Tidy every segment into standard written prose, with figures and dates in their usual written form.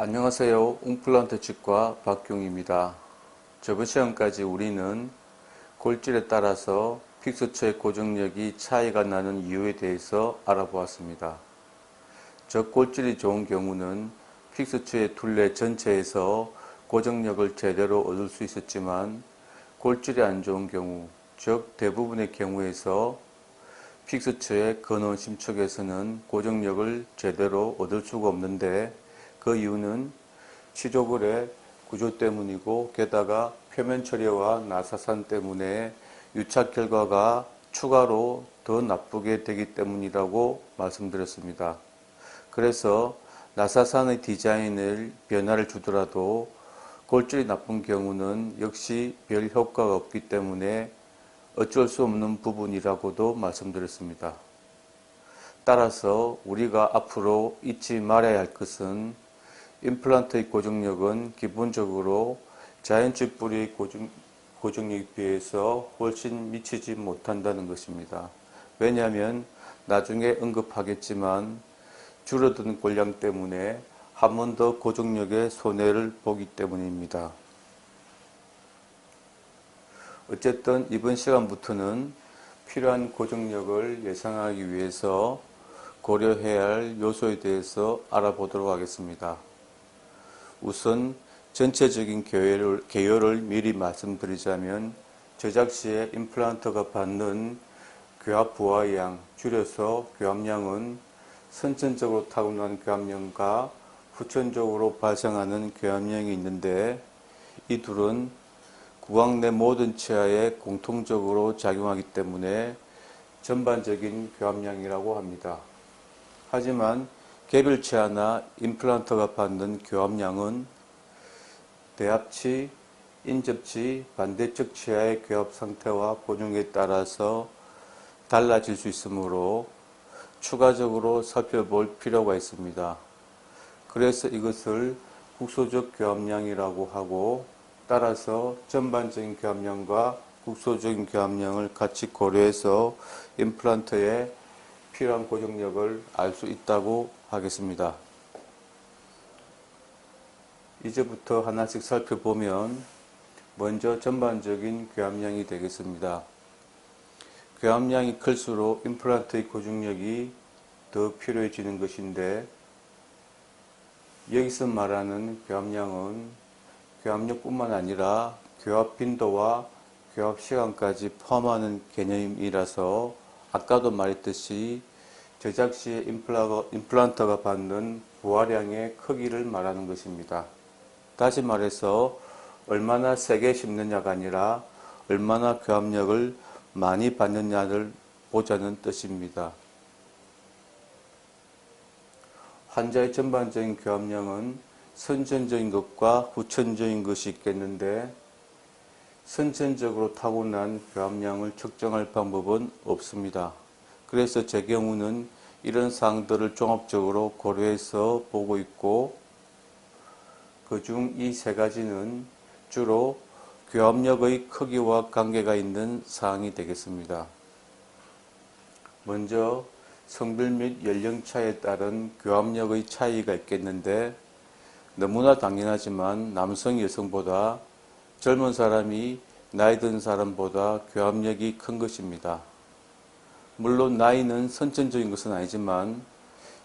안녕하세요. 임플란트 치과 박경입니다. 저번 시간까지 우리는 골질에 따라서 픽스처의 고정력이 차이가 나는 이유에 대해서 알아보았습니다. 즉 골질이 좋은 경우는 픽스처의 둘레 전체에서 고정력을 제대로 얻을 수 있었지만 골질이 안 좋은 경우, 즉 대부분의 경우에서 픽스처의 근원 심축에서는 고정력을 제대로 얻을 수가 없는데 그 이유는 치조골의 구조 때문이고 게다가 표면 처리와 나사산 때문에 유착 결과가 추가로 더 나쁘게 되기 때문이라고 말씀드렸습니다. 그래서 나사산의 디자인을 변화를 주더라도 골질이 나쁜 경우는 역시 별 효과가 없기 때문에 어쩔 수 없는 부분이라고도 말씀드렸습니다. 따라서 우리가 앞으로 잊지 말아야 할 것은 임플란트의 고정력은 기본적으로 자연적 뿌리의 고정력에 비해서 훨씬 미치지 못한다는 것입니다. 왜냐하면 나중에 언급하겠지만 줄어든 골량 때문에 한 번 더 고정력에 손해를 보기 때문입니다. 어쨌든 이번 시간부터는 필요한 고정력을 예상하기 위해서 고려해야 할 요소에 대해서 알아보도록 하겠습니다. 우선 전체적인 개요를 미리 말씀드리자면 제작 시에 임플란트가 받는 교합 부하량, 줄여서 교합량은 선천적으로 타고난 교합량과 후천적으로 발생하는 교합량이 있는데 이 둘은 구강 내 모든 치아에 공통적으로 작용하기 때문에 전반적인 교합량이라고 합니다. 하지만 개별 치아나 임플란트가 받는 교합량은 대합치, 인접치, 반대쪽 치아의 교합 상태와 보정에 따라서 달라질 수 있으므로 추가적으로 살펴볼 필요가 있습니다. 그래서 이것을 국소적 교합량이라고 하고 따라서 전반적인 교합량과 국소적인 교합량을 같이 고려해서 임플란트에 필요한 고정력을 알 수 있다고 하겠습니다. 이제부터 하나씩 살펴보면 먼저 전반적인 교합량이 되겠습니다. 교합량이 클수록 임플란트의 고정력이 더 필요해지는 것인데 여기서 말하는 교합량은 교합력뿐만 아니라 교합 빈도와 교합 시간까지 포함하는 개념이라서 아까도 말했듯이 제작 시에 임플란트가 받는 부하량의 크기를 말하는 것입니다. 다시 말해서 얼마나 세게 심느냐가 아니라 얼마나 교합력을 많이 받느냐를 보자는 뜻입니다. 환자의 전반적인 교합량은 선천적인 것과 후천적인 것이 있겠는데 선천적으로 타고난 교합량을 측정할 방법은 없습니다. 그래서 제 경우는 이런 사항들을 종합적으로 고려해서 보고 있고 그중 이 세 가지는 주로 교합력의 크기와 관계가 있는 사항이 되겠습니다. 먼저 성별 및 연령차에 따른 교합력의 차이가 있겠는데 너무나 당연하지만 남성이 여성보다 젊은 사람이 나이 든 사람보다 교합력이 큰 것입니다. 물론 나이는 선천적인 것은 아니지만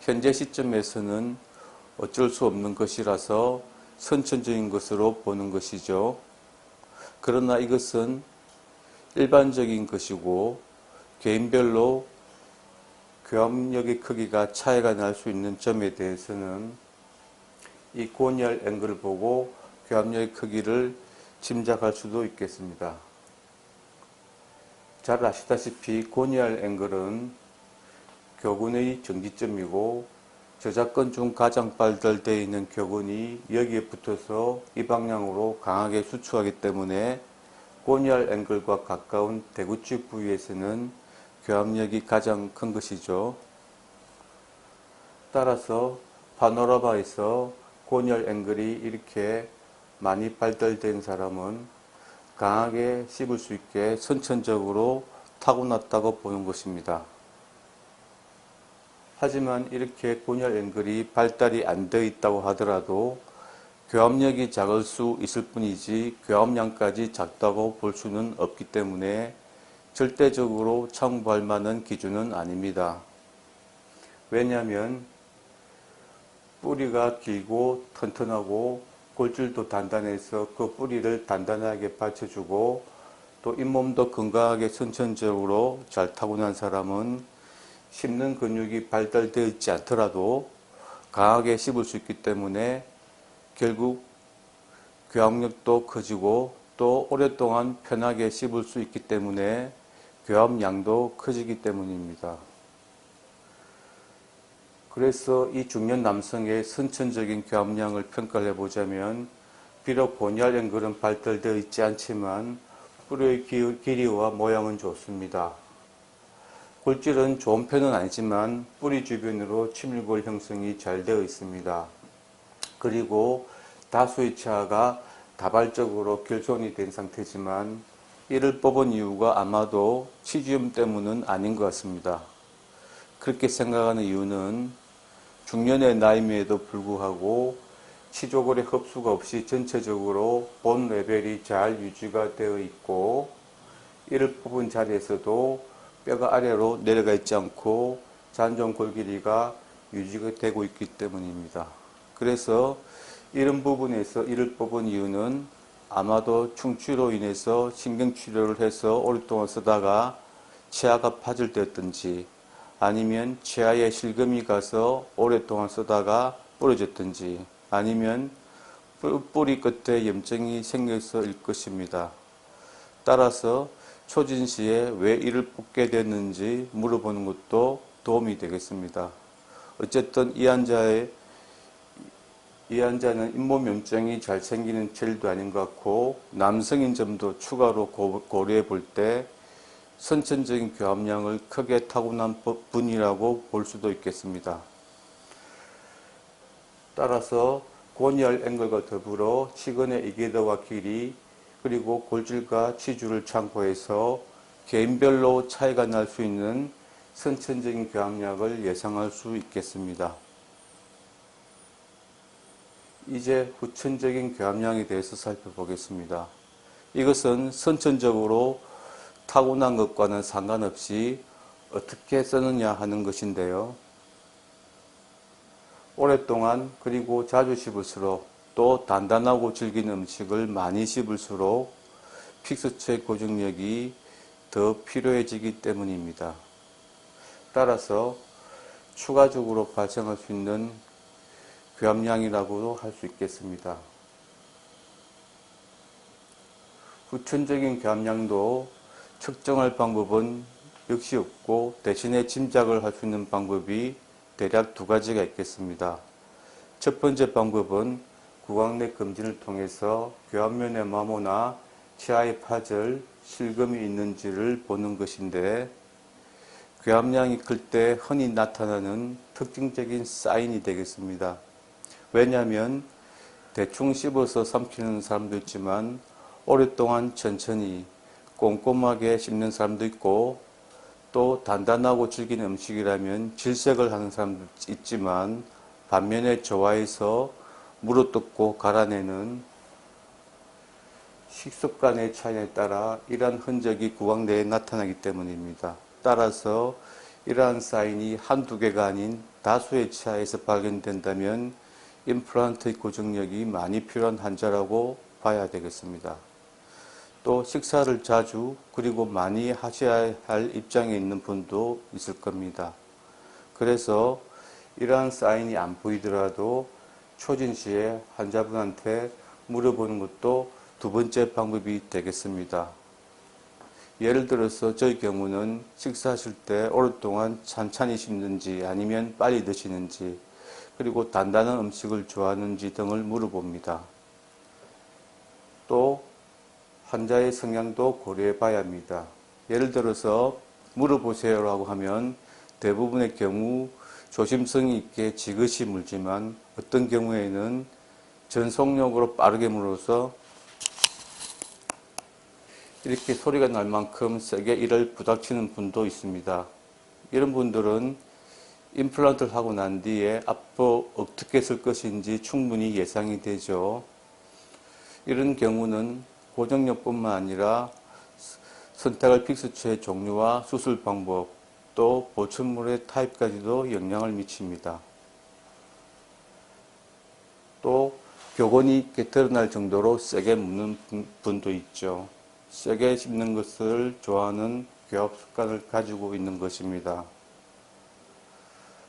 현재 시점에서는 어쩔 수 없는 것이라서 선천적인 것으로 보는 것이죠. 그러나 이것은 일반적인 것이고 개인별로 교합력의 크기가 차이가 날 수 있는 점에 대해서는 이 고니알 앵글을 보고 교합력의 크기를 짐작할 수도 있겠습니다. 잘 아시다시피 고니알 앵글은 교근의 정지점이고 저작권 중 가장 발달되어 있는 교근이 여기에 붙어서 이 방향으로 강하게 수축하기 때문에 고니알 앵글과 가까운 대구축 부위에서는 교합력이 가장 큰 것이죠. 따라서 파노라마에서 고니알 앵글이 이렇게 많이 발달된 사람은 강하게 씹을 수 있게 선천적으로 타고났다고 보는 것입니다. 하지만 이렇게 고니알 앵글이 발달이 안 되어 있다고 하더라도 교합력이 작을 수 있을 뿐이지 교합량까지 작다고 볼 수는 없기 때문에 절대적으로 참고할 만한 기준은 아닙니다. 왜냐하면 뿌리가 길고 튼튼하고 골질도 단단해서 그 뿌리를 단단하게 받쳐주고 또 잇몸도 건강하게 선천적으로 잘 타고난 사람은 씹는 근육이 발달되어 있지 않더라도 강하게 씹을 수 있기 때문에 결국 교합력도 커지고 또 오랫동안 편하게 씹을 수 있기 때문에 교합량도 커지기 때문입니다. 그래서 이 중년 남성의 선천적인 교합량을 평가를 해보자면 비록 고니알 앵글은 발달되어 있지 않지만 뿌리의 길이와 모양은 좋습니다. 골질은 좋은 편은 아니지만 뿌리 주변으로 치밀골 형성이 잘 되어 있습니다. 그리고 다수의 치아가 다발적으로 결손이 된 상태지만 이를 뽑은 이유가 아마도 치주염 때문은 아닌 것 같습니다. 그렇게 생각하는 이유는 중년의 나이임에도 불구하고 치조골의 흡수가 없이 전체적으로 본 레벨이 잘 유지가 되어 있고 이를 뽑은 자리에서도 뼈가 아래로 내려가 있지 않고 잔존 골 길이가 유지가 되고 있기 때문입니다. 그래서 이런 부분에서 이를 뽑은 이유는 아마도 충치로 인해서 신경치료를 해서 오랫동안 쓰다가 치아가 파절되었든지 아니면 치아에 실금이 가서 오랫동안 쓰다가 부러졌든지 아니면 뿌리 끝에 염증이 생겨서일 것입니다. 따라서 초진시에 왜 이를 뽑게 됐는지 물어보는 것도 도움이 되겠습니다. 어쨌든 이 환자는 잇몸 염증이 잘 생기는 체질도 아닌 것 같고 남성인 점도 추가로 고려해 볼 때 선천적인 교합량을 크게 타고난 분이라고 볼 수도 있겠습니다. 따라서 고니알 앵글과 더불어 치근의 이계도와 길이 그리고 골질과 치주를 참고해서 개인별로 차이가 날 수 있는 선천적인 교합량을 예상할 수 있겠습니다. 이제 후천적인 교합량에 대해서 살펴보겠습니다. 이것은 선천적으로 타고난 것과는 상관없이 어떻게 쓰느냐 하는 것인데요. 오랫동안 그리고 자주 씹을수록 또 단단하고 질긴 음식을 많이 씹을수록 픽스처의 고정력이 더 필요해지기 때문입니다. 따라서 추가적으로 발생할 수 있는 교합량이라고도 할 수 있겠습니다. 후천적인 교합량도 측정할 방법은 역시 없고 대신에 짐작을 할 수 있는 방법이 대략 두 가지가 있겠습니다. 첫 번째 방법은 구강 내 검진을 통해서 교합면의 마모나 치아의 파절, 실금이 있는지를 보는 것인데 교합량이 클 때 흔히 나타나는 특징적인 사인이 되겠습니다. 왜냐하면 대충 씹어서 삼키는 사람도 있지만 오랫동안 천천히 꼼꼼하게 씹는 사람도 있고 또 단단하고 질긴 음식이라면 질색을 하는 사람도 있지만 반면에 좋아해서 물어뜯고 갈아내는 식습관의 차이에 따라 이러한 흔적이 구강 내에 나타나기 때문입니다. 따라서 이러한 사인이 한두 개가 아닌 다수의 치아에서 발견된다면 임플란트의 고정력이 많이 필요한 환자라고 봐야 되겠습니다. 또 식사를 자주 그리고 많이 하셔야 할 입장에 있는 분도 있을 겁니다. 그래서 이러한 사인이 안 보이더라도 초진시에 환자분한테 물어보는 것도 두 번째 방법이 되겠습니다. 예를 들어서 저희 경우는 식사하실 때 오랫동안 찬찬히 씹는지 아니면 빨리 드시는지 그리고 단단한 음식을 좋아하는지 등을 물어봅니다. 또 환자의 성향도 고려해 봐야 합니다. 예를 들어서 물어보세요라고 하면 대부분의 경우 조심성이 있게 지그시 물지만 어떤 경우에는 전속력으로 빠르게 물어서 이렇게 소리가 날 만큼 세게 이를 부닥치는 분도 있습니다. 이런 분들은 임플란트를 하고 난 뒤에 앞으로 어떻게 쓸 것인지 충분히 예상이 되죠. 이런 경우는 고정력뿐만 아니라 선택할 픽스처의 종류와 수술 방법, 또 보철물의 타입까지도 영향을 미칩니다. 또 교곤이 이렇게 드러날 정도로 세게 묻는 분도 있죠. 세게 씹는 것을 좋아하는 교합 습관을 가지고 있는 것입니다.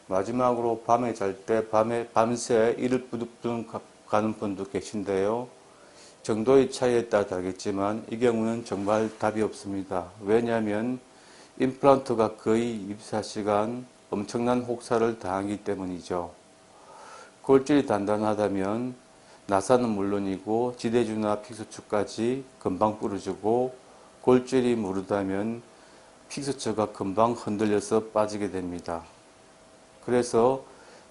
마지막으로 밤에 잘 때 밤새 이를 뿌듯뿌듯 가는 분도 계신데요. 정도의 차이에 따라 다르겠지만 이 경우는 정말 답이 없습니다. 왜냐하면 임플란트가 거의 24시간 엄청난 혹사를 당하기 때문이죠. 골질이 단단하다면 나사는 물론이고 지대주나 픽스처까지 금방 부러지고, 골질이 무르다면 픽스처가 금방 흔들려서 빠지게 됩니다. 그래서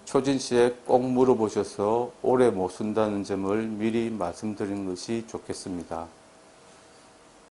초진 시에 꼭 물어보셔서 오래 못 쓴다는 점을 미리 말씀드리는 것이 좋겠습니다.